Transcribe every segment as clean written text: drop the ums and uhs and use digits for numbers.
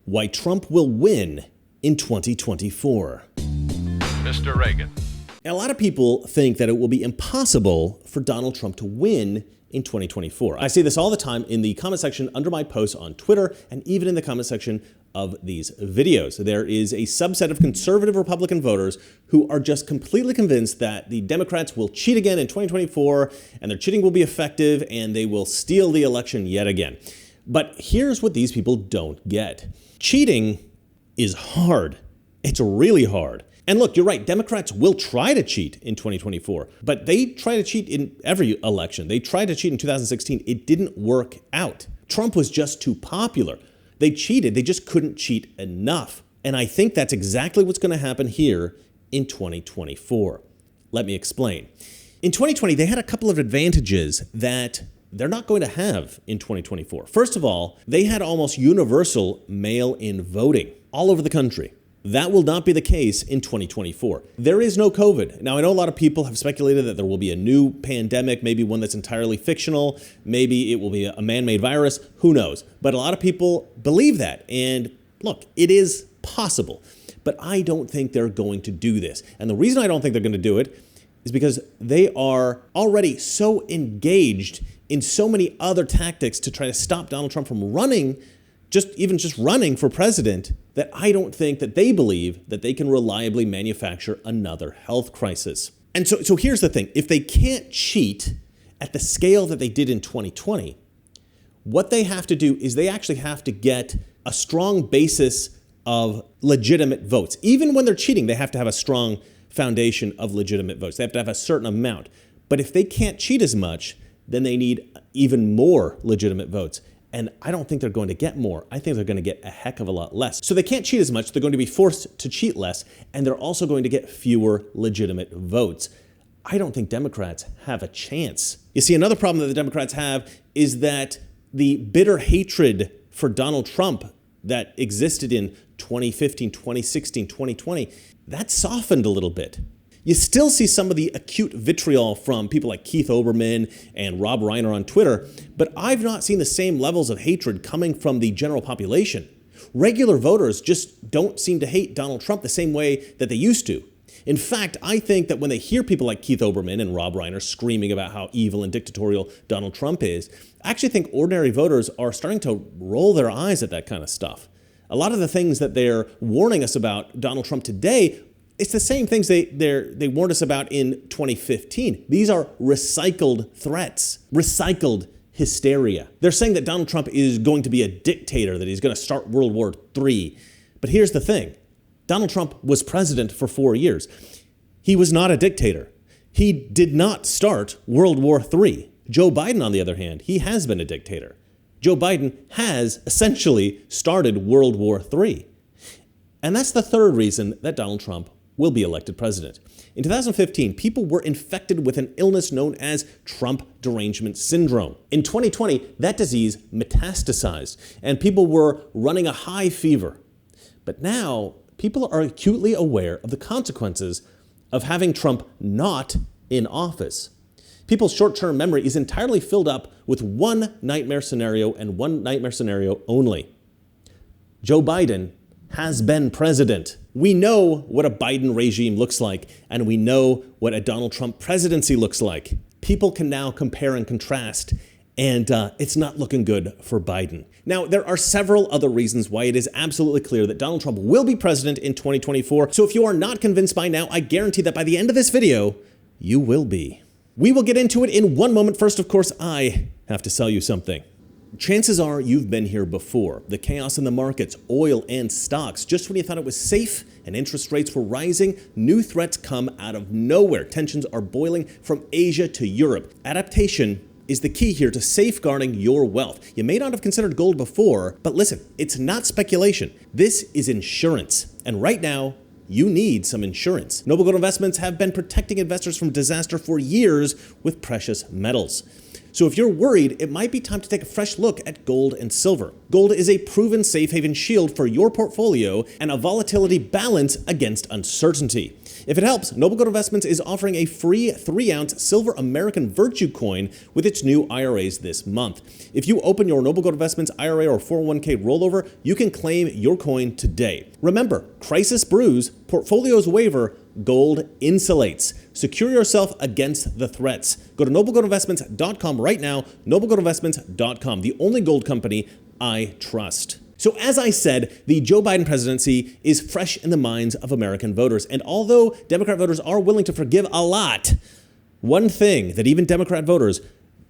Why Trump will win in 2024. Mr. Reagan. Now, a lot of people think that it will be impossible for Donald Trump to win in 2024. I see this all the time in the comment section under my posts on Twitter and even in the comment section of these videos. There is a subset of conservative Republican voters who are just completely convinced that the Democrats will cheat again in 2024 and their cheating will be effective and they will steal the election yet again. But here's what these people don't get. Cheating is hard. It's really hard. And look, you're right, Democrats will try to cheat in 2024, but they try to cheat in every election. They tried to cheat in 2016. It didn't work out. Trump was just too popular. They cheated. They just couldn't cheat enough. And I think that's exactly what's going to happen here in 2024. Let me explain. In 2020, they had a couple of advantages that they're not going to have in 2024. First of all, they had almost universal mail-in voting all over the country. That will not be the case in 2024. There is no COVID. Now, I know a lot of people have speculated that there will be a new pandemic, maybe one that's entirely fictional. Maybe it will be a man-made virus. Who knows? But a lot of people believe that. And look, it is possible. But I don't think they're going to do this. And the reason I don't think they're going to do it is because they are already so engaged in so many other tactics to try to stop Donald Trump from running, just running for president, that I don't think that they believe that they can reliably manufacture another health crisis. And so here's the thing. If they can't cheat at the scale that they did in 2020, what they have to do is they actually have to get a strong basis of legitimate votes. Even when they're cheating, they have to have a strong foundation of legitimate votes. They have to have a certain amount. But if they can't cheat as much, then they need even more legitimate votes. And I don't think they're going to get more. I think they're going to get a heck of a lot less. So they can't cheat as much. They're going to be forced to cheat less. And they're also going to get fewer legitimate votes. I don't think Democrats have a chance. You see, another problem that the Democrats have is that the bitter hatred for Donald Trump that existed in 2015, 2016, 2020, that softened a little bit. You still see some of the acute vitriol from people like Keith Olbermann and Rob Reiner on Twitter, but I've not seen the same levels of hatred coming from the general population. Regular voters just don't seem to hate Donald Trump the same way that they used to. In fact, I think that when they hear people like Keith Olbermann and Rob Reiner screaming about how evil and dictatorial Donald Trump is, I actually think ordinary voters are starting to roll their eyes at that kind of stuff. A lot of the things that they're warning us about Donald Trump today, it's the same things they warned us about in 2015. These are recycled threats, recycled hysteria. They're saying that Donald Trump is going to be a dictator, that he's going to start World War III. But here's the thing. Donald Trump was president for 4 years. He was not a dictator. He did not start World War III. Joe Biden, on the other hand, he has been a dictator. Joe Biden has essentially started World War III. And that's the third reason that Donald Trump will be elected president. In 2015, people were infected with an illness known as Trump derangement syndrome. In 2020, that disease metastasized, and people were running a high fever. But now, people are acutely aware of the consequences of having Trump not in office. People's short-term memory is entirely filled up with one nightmare scenario and one nightmare scenario only. Joe Biden has been president. We know what a Biden regime looks like, and we know what a Donald Trump presidency looks like. People can now compare and contrast, and it's not looking good for Biden. Now, there are several other reasons why it is absolutely clear that Donald Trump will be president in 2024. So if you are not convinced by now, I guarantee that by the end of this video, you will be. We will get into it in one moment. First, of course, I have to sell you something. Chances are you've been here before. The chaos in the markets, oil and stocks. Just when you thought it was safe and interest rates were rising, new threats come out of nowhere. Tensions are boiling from Asia to Europe. Adaptation is the key here to safeguarding your wealth. You may not have considered gold before, but listen, it's not speculation. This is insurance. And right now, you need some insurance. Noble Gold Investments have been protecting investors from disaster for years with precious metals. So if you're worried, it might be time to take a fresh look at gold and silver. Gold is a proven safe haven shield for your portfolio and a volatility balance against uncertainty. If it helps, Noble Gold Investments is offering a free 3-ounce silver American Virtue coin with its new IRAs this month. If you open your Noble Gold Investments IRA or 401k rollover, you can claim your coin today. Remember, crisis brews, portfolios waver, gold insulates. Secure yourself against the threats. Go to noblegoldinvestments.com right now, noblegoldinvestments.com, the only gold company I trust. So as I said, the Joe Biden presidency is fresh in the minds of American voters. And although Democrat voters are willing to forgive a lot, one thing that even Democrat voters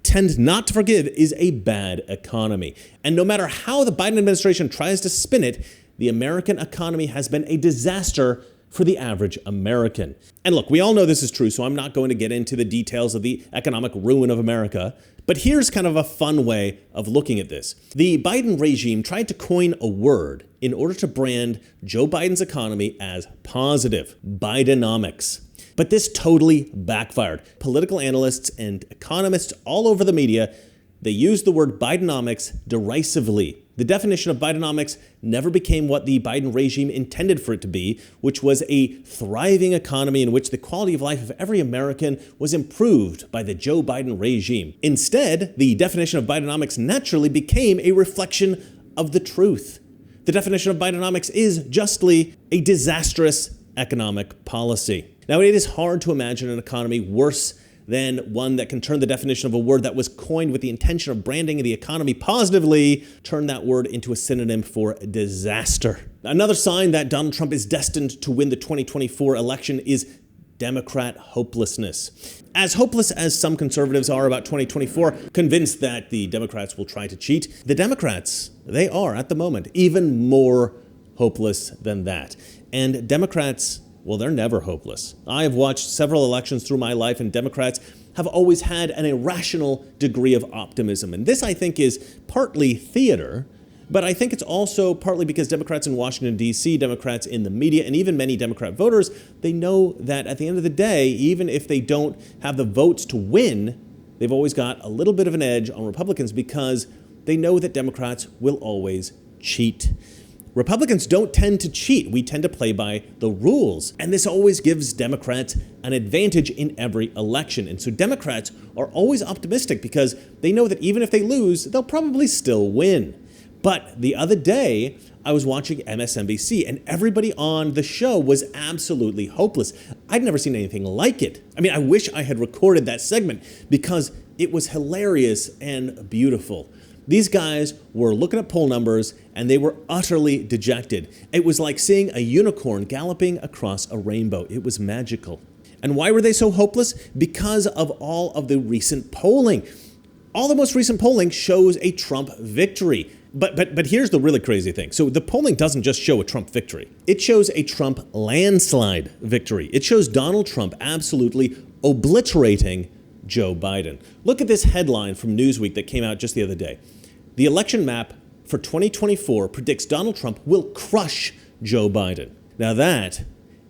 tend not to forgive is a bad economy. And no matter how the Biden administration tries to spin it, the American economy has been a disaster for the average American. And look, we all know this is true, so I'm not going to get into the details of the economic ruin of America. But here's kind of a fun way of looking at this. The Biden regime tried to coin a word in order to brand Joe Biden's economy as positive: Bidenomics. But this totally backfired. Political analysts and economists all over the media, they used the word Bidenomics derisively. The definition of Bidenomics never became what the Biden regime intended for it to be, which was a thriving economy in which the quality of life of every American was improved by the Joe Biden regime. Instead, the definition of Bidenomics naturally became a reflection of the truth. The definition of Bidenomics is justly a disastrous economic policy. Now, it is hard to imagine an economy worse than one that can turn the definition of a word that was coined with the intention of branding the economy positively, turn that word into a synonym for disaster. Another sign that Donald Trump is destined to win the 2024 election is Democrat hopelessness. As hopeless as some conservatives are about 2024, convinced that the Democrats will try to cheat, the Democrats, they are at the moment even more hopeless than that. And Democrats, well, they're never hopeless. I have watched several elections through my life, and Democrats have always had an irrational degree of optimism. And this, I think, is partly theater, but I think it's also partly because Democrats in Washington, D.C., Democrats in the media, and even many Democrat voters, they know that at the end of the day, even if they don't have the votes to win, they've always got a little bit of an edge on Republicans because they know that Democrats will always cheat. Republicans don't tend to cheat. We tend to play by the rules. And this always gives Democrats an advantage in every election. And so Democrats are always optimistic because they know that even if they lose, they'll probably still win. But the other day, I was watching MSNBC and everybody on the show was absolutely hopeless. I'd never seen anything like it. I mean, I wish I had recorded that segment because it was hilarious and beautiful. These guys were looking at poll numbers and they were utterly dejected. It was like seeing a unicorn galloping across a rainbow. It was magical. And why were they so hopeless? Because of all of the recent polling. All the most recent polling shows a Trump victory. But here's the really crazy thing. So the polling doesn't just show a Trump victory. It shows a Trump landslide victory. It shows Donald Trump absolutely obliterating Joe Biden. Look at this headline from Newsweek that came out just the other day. The election map for 2024 predicts Donald Trump will crush Joe Biden. Now that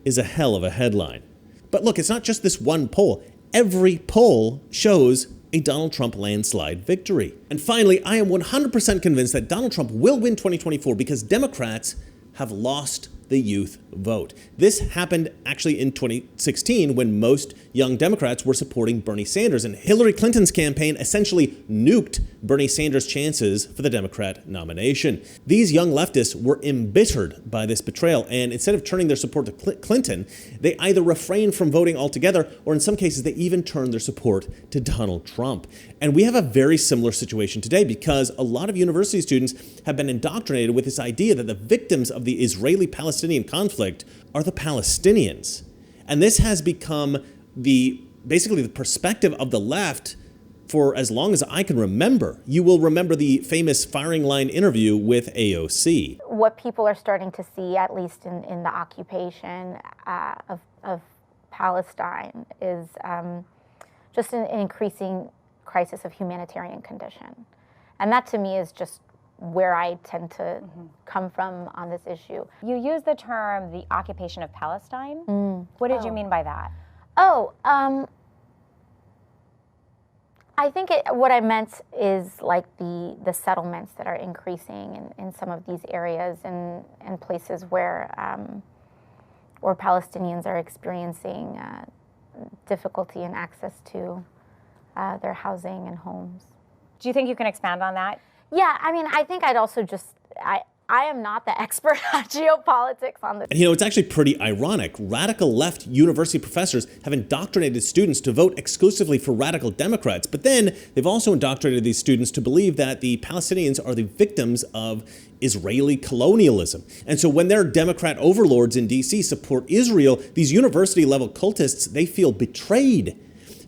is a hell of a headline. But look, it's not just this one poll. Every poll shows a Donald Trump landslide victory. And finally, I am 100% convinced that Donald Trump will win 2024 because Democrats have lost the youth vote. This happened actually in 2016 when most young Democrats were supporting Bernie Sanders, and Hillary Clinton's campaign essentially nuked Bernie Sanders' chances for the Democrat nomination. These young leftists were embittered by this betrayal, and instead of turning their support to Clinton, they either refrained from voting altogether, or in some cases, they even turned their support to Donald Trump. And we have a very similar situation today because a lot of university students have been indoctrinated with this idea that the victims of the Israeli-Palestinian conflict are the Palestinians. And this has become basically the perspective of the left for as long as I can remember. You will remember the famous firing line interview with AOC. What people are starting to see, at least in the occupation of Palestine, is just an increasing crisis of humanitarian condition. And that to me is just where I tend to come from on this issue. You use the term the occupation of Palestine. What did you mean by that? I I think what I meant is like the settlements that are increasing in some of these areas and places where Palestinians are experiencing difficulty in access to their housing and homes. Do you think you can expand on that? Yeah, I mean, I think I'd also I am not the expert on geopolitics on this. And it's actually pretty ironic. Radical left university professors have indoctrinated students to vote exclusively for radical Democrats, but then they've also indoctrinated these students to believe that the Palestinians are the victims of Israeli colonialism. And so when their Democrat overlords in DC support Israel, these university level cultists, they feel betrayed.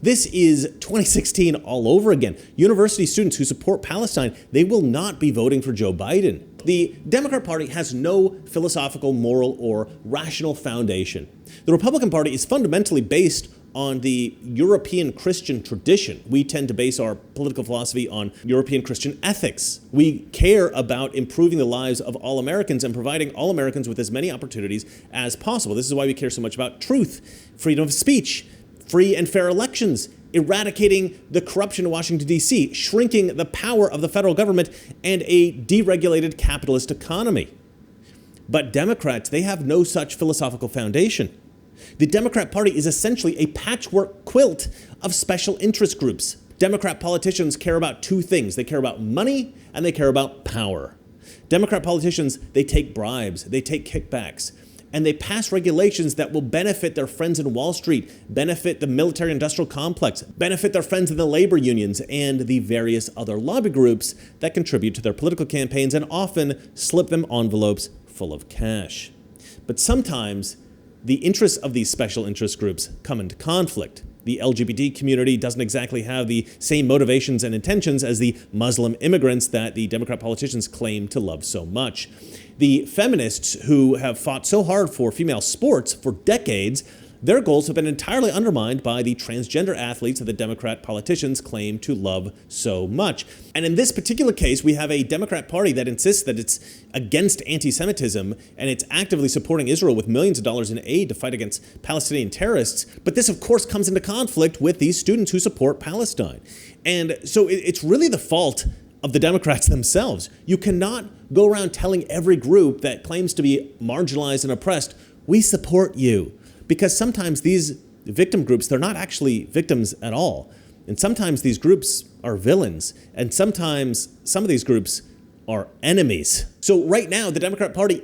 This is 2016 all over again. University students who support Palestine, they will not be voting for Joe Biden. The Democrat Party has no philosophical, moral, or rational foundation. The Republican Party is fundamentally based on the European Christian tradition. We tend to base our political philosophy on European Christian ethics. We care about improving the lives of all Americans and providing all Americans with as many opportunities as possible. This is why we care so much about truth, freedom of speech, free and fair elections, eradicating the corruption in Washington, D.C., shrinking the power of the federal government, and a deregulated capitalist economy. But Democrats, they have no such philosophical foundation. The Democrat Party is essentially a patchwork quilt of special interest groups. Democrat politicians care about two things. They care about money and they care about power. Democrat politicians, they take bribes, they take kickbacks, and they pass regulations that will benefit their friends in Wall Street, benefit the military-industrial complex, benefit their friends in the labor unions, and the various other lobby groups that contribute to their political campaigns and often slip them envelopes full of cash. But sometimes the interests of these special interest groups come into conflict. The LGBT community doesn't exactly have the same motivations and intentions as the Muslim immigrants that the Democrat politicians claim to love so much. The feminists who have fought so hard for female sports for decades, their goals have been entirely undermined by the transgender athletes that the Democrat politicians claim to love so much. And in this particular case, we have a Democrat Party that insists that it's against anti-Semitism and it's actively supporting Israel with millions of dollars in aid to fight against Palestinian terrorists. But this, of course, comes into conflict with these students who support Palestine. And so it's really the fault of the Democrats themselves. You cannot go around telling every group that claims to be marginalized and oppressed, we support you. Because sometimes these victim groups, they're not actually victims at all. And sometimes these groups are villains. And sometimes some of these groups are enemies. So right now, the Democrat Party,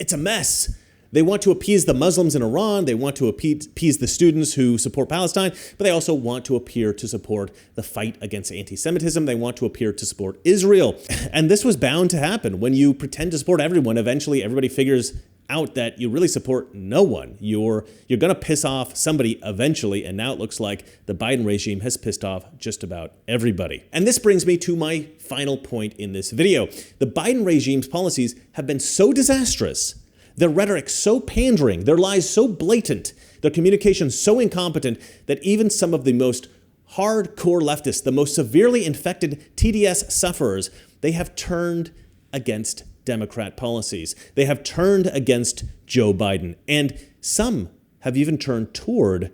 it's a mess. They want to appease the Muslims in Iran. They want to appease the students who support Palestine, but they also want to appear to support the fight against anti-Semitism. They want to appear to support Israel. And this was bound to happen. When you pretend to support everyone, eventually everybody figures out that you really support no one. You're going to piss off somebody eventually, and now it looks like the Biden regime has pissed off just about everybody. And this brings me to my final point in this video. The Biden regime's policies have been so disastrous, their rhetoric so pandering, their lies so blatant, their communication so incompetent that even some of the most hardcore leftists, the most severely infected TDS sufferers, they have turned against Democrat policies. They have turned against Joe Biden, and some have even turned toward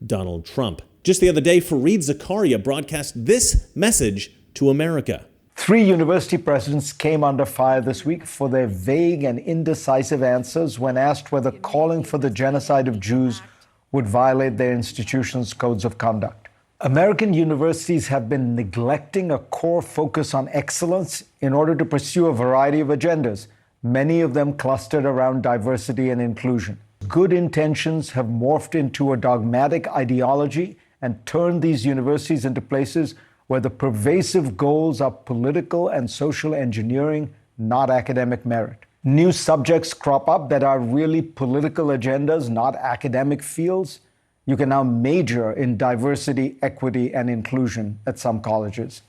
Donald Trump. Just the other day, Fareed Zakaria broadcast this message to America. 3 university presidents came under fire this week for their vague and indecisive answers when asked whether calling for the genocide of Jews would violate their institutions' codes of conduct. American universities have been neglecting a core focus on excellence in order to pursue a variety of agendas, many of them clustered around diversity and inclusion. Good intentions have morphed into a dogmatic ideology and turned these universities into places where the pervasive goals are political and social engineering, not academic merit. New subjects crop up that are really political agendas, not academic fields. You can now major in diversity, equity, and inclusion at some colleges.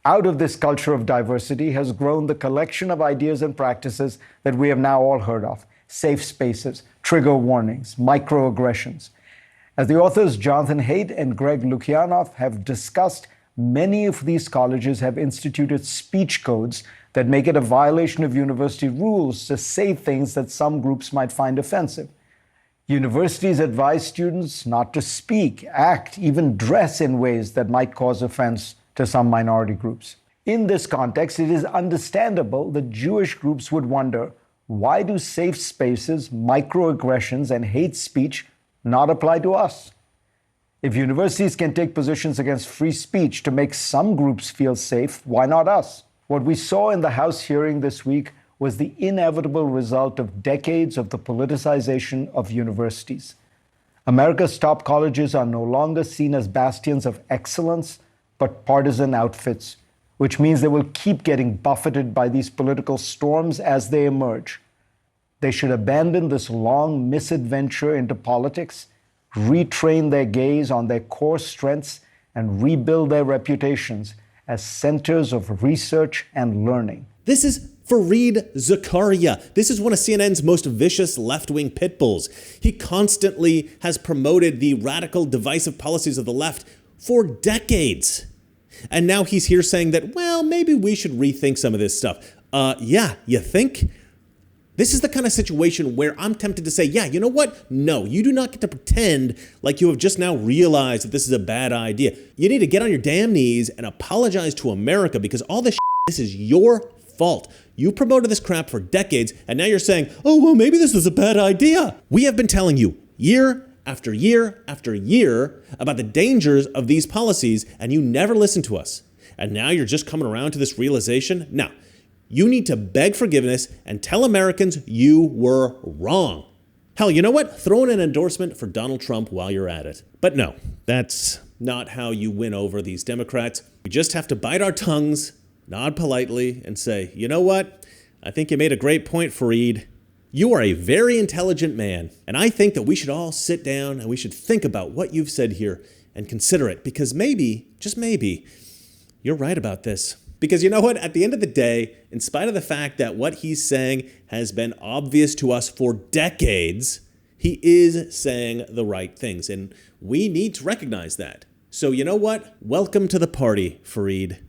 Out of this culture of diversity has grown the collection of ideas and practices that we have now all heard of: safe spaces, trigger warnings, microaggressions. As the authors Jonathan Haidt and Greg Lukianoff have discussed, many of these colleges have instituted speech codes that make it a violation of university rules to say things that some groups might find offensive. Universities advise students not to speak, act, even dress in ways that might cause offense to some minority groups. In this context, it is understandable that Jewish groups would wonder, why do safe spaces, microaggressions, and hate speech not apply to us? If universities can take positions against free speech to make some groups feel safe, why not us? What we saw in the House hearing this week was the inevitable result of decades of the politicization of universities. America's top colleges are no longer seen as bastions of excellence, but partisan outfits, which means they will keep getting buffeted by these political storms as they emerge. They should abandon this long misadventure into politics, retrain their gaze on their core strengths, and rebuild their reputations as centers of research and learning. This is Fareed Zakaria. This is one of CNN's most vicious left-wing pit bulls. He constantly has promoted the radical, divisive policies of the left for decades. And now he's here saying that, well, maybe we should rethink some of this stuff. Yeah, you think? This is the kind of situation where I'm tempted to say, yeah, you know what? No, you do not get to pretend like you have just now realized that this is a bad idea. You need to get on your damn knees and apologize to America because all this this is your fault. You promoted this crap for decades, and now you're saying, oh, well, maybe this was a bad idea. We have been telling you year after year after year about the dangers of these policies, and you never listened to us. And now you're just coming around to this realization? No. You need to beg forgiveness and tell Americans you were wrong. Hell, you know what? Throw in an endorsement for Donald Trump while you're at it. But no, that's not how you win over these Democrats. We just have to bite our tongues, nod politely, and say, you know what? I think you made a great point, Fareed. You are a very intelligent man, and I think that we should all sit down and we should think about what you've said here and consider it, because maybe, just maybe, you're right about this. Because you know what? At the end of the day, in spite of the fact that what he's saying has been obvious to us for decades, he is saying the right things, and we need to recognize that. So you know what? Welcome to the party, Fareed.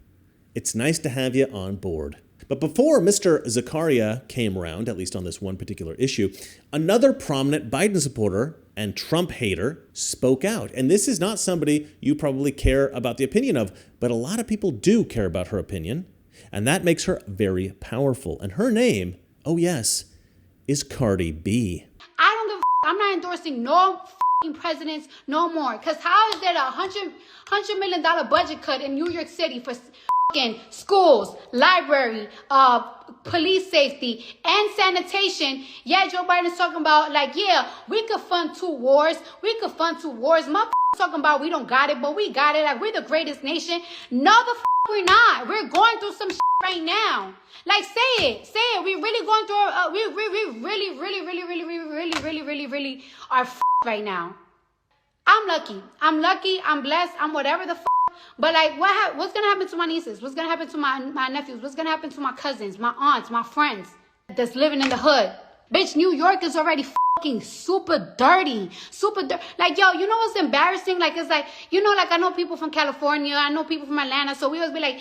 It's nice to have you on board. But before Mr. Zakaria came around, at least on this one particular issue, another prominent Biden supporter and Trump hater spoke out. And this is not somebody you probably care about the opinion of, but a lot of people do care about her opinion. And that makes her very powerful. And her name, oh yes, is Cardi B. I don't give a f***. I'm not endorsing no f***ing presidents no more. Because how is there a $100 million budget cut in New York City for schools, library, police safety, and sanitation? Yeah, Joe Biden's talking about, like, yeah, we could fund two wars. We could fund two wars. Motherfuckers talking about we don't got it, but we got it. Like, we're the greatest nation. No, the f*** we're not. We're going through some shit right now. Like, say it. Say it. We're really going through, we really are f*** right now. I'm lucky. I'm blessed. I'm whatever the f***. But like, what's gonna happen to my nieces? What's gonna happen to my nephews? What's gonna happen to my cousins, my aunts, my friends that's living in the hood? Bitch, New York is already fucking super dirty. Like, yo, you know what's embarrassing? Like, it's like, you know, like, I know people from California, I know people from Atlanta, so I always be like,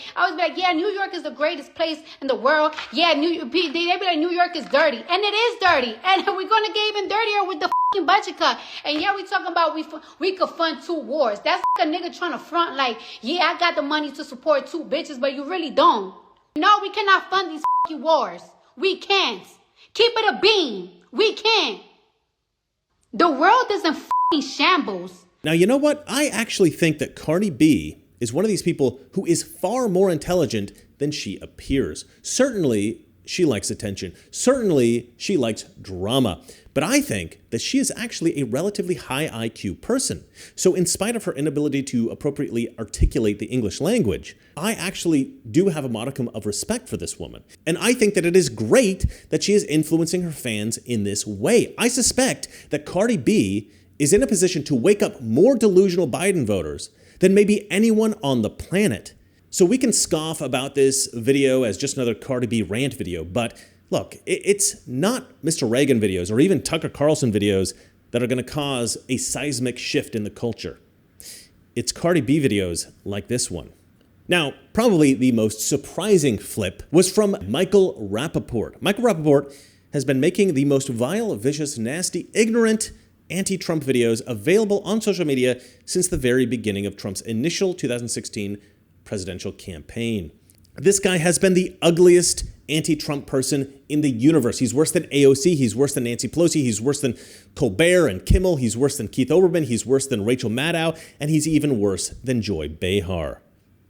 yeah, New York is the greatest place in the world. Yeah, they be like, New York is dirty, and it is dirty, and we're gonna get even dirtier with the budget cut. And yeah, we talking about we could fund two wars. That's like a nigga trying to front like, yeah, I got the money to support two bitches, but you really don't. No, we cannot fund these wars. We can't. Keep it a bean. We can't. The world is in shambles. Now, you know what? I actually think that Cardi B is one of these people who is far more intelligent than she appears. Certainly, she likes attention. Certainly, she likes drama. But I think that she is actually a relatively high IQ person. So in spite of her inability to appropriately articulate the English language, I actually do have a modicum of respect for this woman. And I think that it is great that she is influencing her fans in this way. I suspect that Cardi B is in a position to wake up more delusional Biden voters than maybe anyone on the planet. So we can scoff about this video as just another Cardi B rant video, but look, it's not Mr. Reagan videos or even Tucker Carlson videos that are going to cause a seismic shift in the culture. It's Cardi B videos like this one. Now, probably the most surprising flip was from Michael Rappaport. Michael Rappaport has been making the most vile, vicious, nasty, ignorant, anti-Trump videos available on social media since the very beginning of Trump's initial 2016 presidential campaign. This guy has been the ugliest anti-Trump person in the universe. He's worse than AOC, he's worse than Nancy Pelosi, he's worse than Colbert and Kimmel, he's worse than Keith Olbermann, he's worse than Rachel Maddow, and he's even worse than Joy Behar.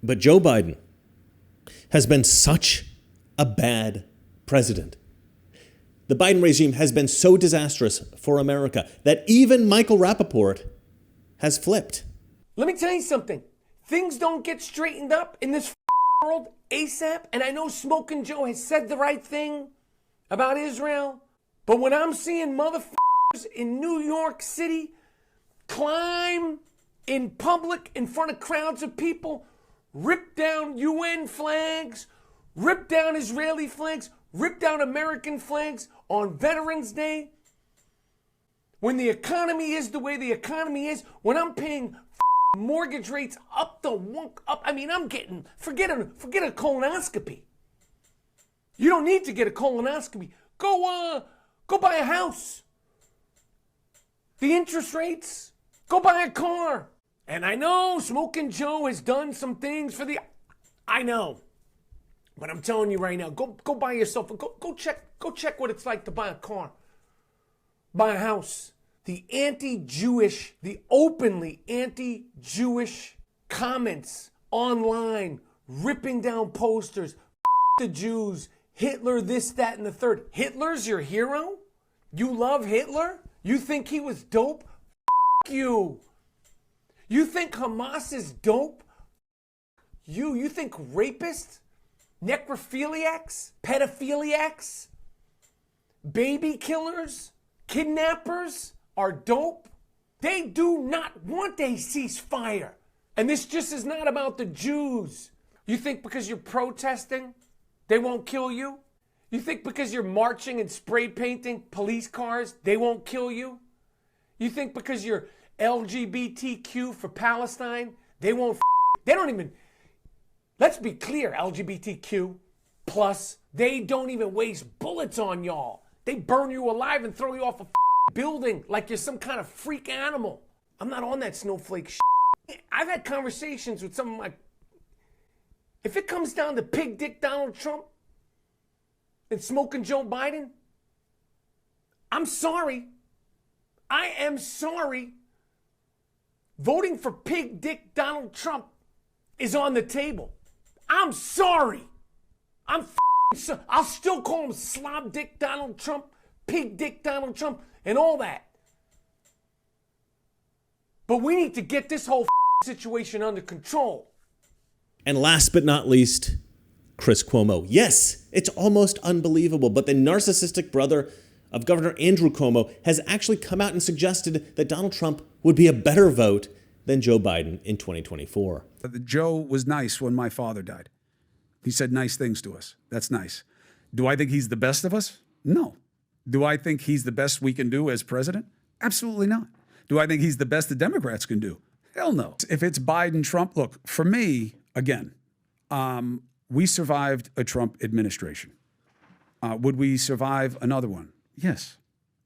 But Joe Biden has been such a bad president. The Biden regime has been so disastrous for America that even Michael Rappaport has flipped. Let me tell you something. Things don't get straightened up in this world ASAP, and I know Smokin' Joe has said the right thing about Israel, but when I'm seeing motherfuckers in New York City climb in public in front of crowds of people, rip down UN flags, rip down Israeli flags, rip down American flags on Veterans Day, when the economy is the way the economy is, when I'm paying mortgage rates up, I mean, I'm getting, forget a colonoscopy. You don't need to get a colonoscopy. Go buy a house. The interest rates, go buy a car. And I know Smokin' Joe has done some things for I know. But I'm telling you right now, go buy yourself, go check what it's like to buy a car, buy a house. The openly anti-Jewish comments online, ripping down posters, the Jews, Hitler, this, that, and the third. Hitler's your hero? You love Hitler? You think he was dope? You. You think Hamas is dope? You think rapists, necrophiliacs, pedophiliacs, baby killers, kidnappers are dope? They do not want a ceasefire. And this just is not about the Jews. You think because you're protesting, they won't kill you? You think because you're marching and spray painting police cars, they won't kill you? You think because you're LGBTQ for Palestine, they won't they don't even, let's be clear, LGBTQ plus, they don't even waste bullets on y'all. They burn you alive and throw you off a building like you're some kind of freak animal. I'm not on that snowflake shit. I've had conversations with some of my, if it comes down to pig dick Donald Trump and Smokin' Joe Biden, I'm sorry. I am sorry. Voting for pig dick Donald Trump is on the table. I'm sorry. I'll still call him slob dick Donald Trump, pig dick Donald Trump, and all that. But we need to get this whole situation under control. And last but not least, Chris Cuomo. Yes, it's almost unbelievable, but the narcissistic brother of Governor Andrew Cuomo has actually come out and suggested that Donald Trump would be a better vote than Joe Biden in 2024. Joe was nice when my father died. He said nice things to us. That's nice. Do I think he's the best of us? No. Do I think he's the best we can do as president? Absolutely not. Do I think he's the best the Democrats can do? Hell no. If it's Biden, Trump, look, for me, again, we survived a Trump administration. Would we survive another one? Yes.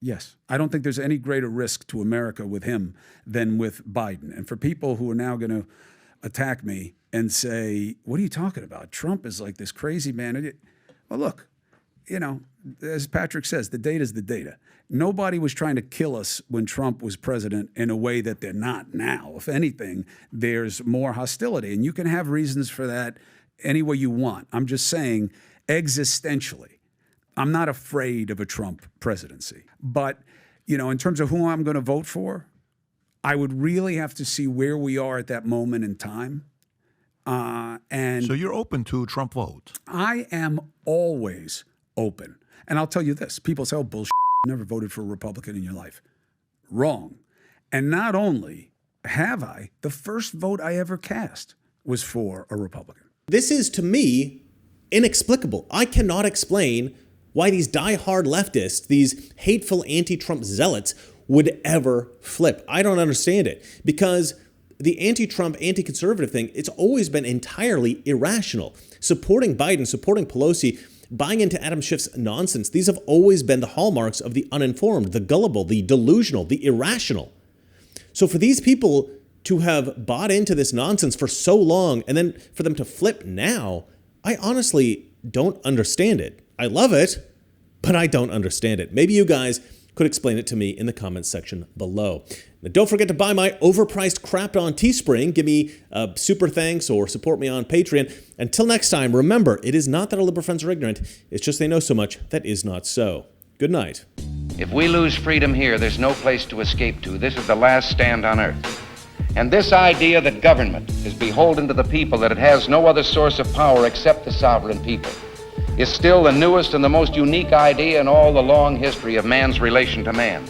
Yes. I don't think there's any greater risk to America with him than with Biden. And for people who are now going to attack me and say, what are you talking about? Trump is like this crazy man. Well, look, you know, as Patrick says, the data is the data. Nobody was trying to kill us when Trump was president in a way that they're not now. If anything, there's more hostility. And you can have reasons for that any way you want. I'm just saying, existentially, I'm not afraid of a Trump presidency. But, you know, in terms of who I'm going to vote for, I would really have to see where we are at that moment in time. And so you're open to a Trump vote? I am always open. And I'll tell you this. People say, oh, bullshit, you never voted for a Republican in your life. Wrong. And not only have I, the first vote I ever cast was for a Republican. This is, to me, inexplicable. I cannot explain why these die-hard leftists, these hateful anti-Trump zealots, would ever flip. I don't understand it. Because the anti-Trump, anti-conservative thing, it's always been entirely irrational. Supporting Biden, supporting Pelosi, buying into Adam Schiff's nonsense. These have always been the hallmarks of the uninformed, the gullible, the delusional, the irrational. So for these people to have bought into this nonsense for so long and then for them to flip now, I honestly don't understand it. I love it, but I don't understand it. Maybe you guys could explain it to me in the comments section below. Now, don't forget to buy my overpriced crap on Teespring. Give me a super thanks or support me on Patreon. Until next time, remember, it is not that our liberal friends are ignorant. It's just they know so much that is not so. Good night. If we lose freedom here, there's no place to escape to. This is the last stand on earth. And this idea that government is beholden to the people, that it has no other source of power except the sovereign people, is still the newest and the most unique idea in all the long history of man's relation to man.